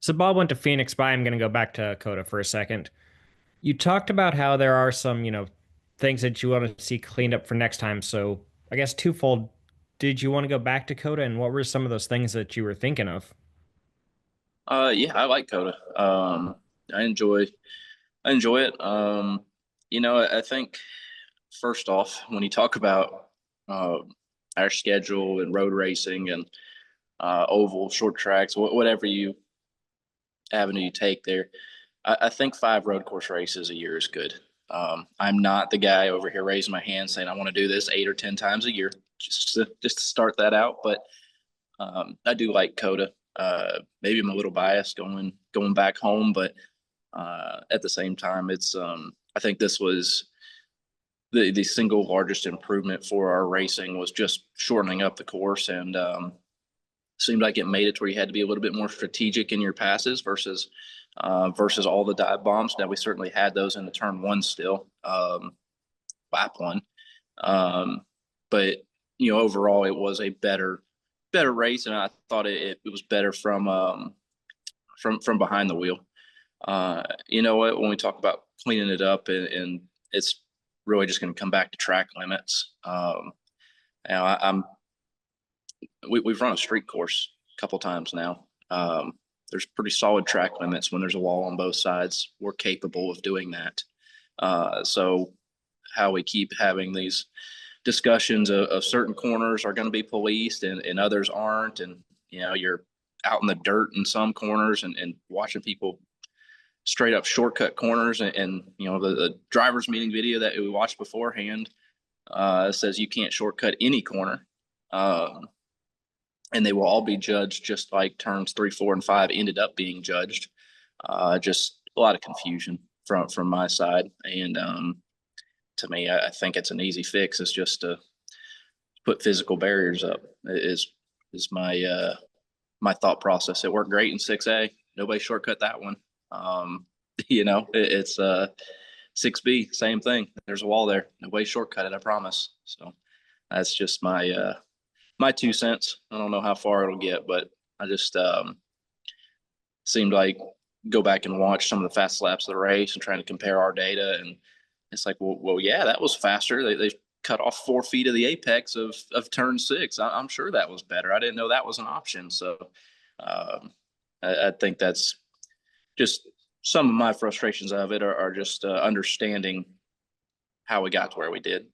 So Bob went to Phoenix, but I'm going to go back to COTA for a second. You talked about how there are some, things that you want to see cleaned up for next time. So I guess twofold. Did you want to go back to COTA, and what were some of those things that you were thinking of? Yeah, I like Coda. I enjoy I enjoy it. I think first off, when you talk about uh, our schedule and road racing and oval, short tracks, whatever you avenue you take there, I think 5 road course races a year is good. I'm not the guy over here raising my hand saying I want to do this 8 or 10 times a year, just to start that out. But I do like Coda. Maybe I'm a little biased going back home, but at the same time, it's I think this was the single largest improvement for our racing was just shortening up the course and seemed like it made it to where you had to be a little bit more strategic in your passes versus all the dive bombs. Now we certainly had those in the turn one still, lap one, um, but overall it was a better race, and I thought it was better from behind the wheel. You know what? When we talk about cleaning it up, and it's really just going to come back to track limits. Now we've run a street course a couple times now. There's pretty solid track limits when there's a wall on both sides. We're capable of doing that. So how we keep having these discussions of certain corners are going to be policed and others aren't, and you're out in the dirt in some corners and watching people straight up shortcut corners, and the driver's meeting video that we watched beforehand says you can't shortcut any corner, and they will all be judged just like turns 3, 4, and 5 ended up being judged. Just a lot of confusion from my side, and to me, I think it's an easy fix. It's just to put physical barriers up. Is my thought process. It worked great in 6A. Nobody shortcut that one. It's 6B, same thing. There's a wall there. Nobody shortcut it, I promise. So that's just my 2 cents. I don't know how far it'll get, but I just seemed like go back and watch some of the fast laps of the race and trying to compare our data, and it's like, well, yeah, that was faster. They cut off 4 feet of the apex of turn six. I'm sure that was better. I didn't know that was an option. So um, I think that's just some of my frustrations of it are just understanding how we got to where we did.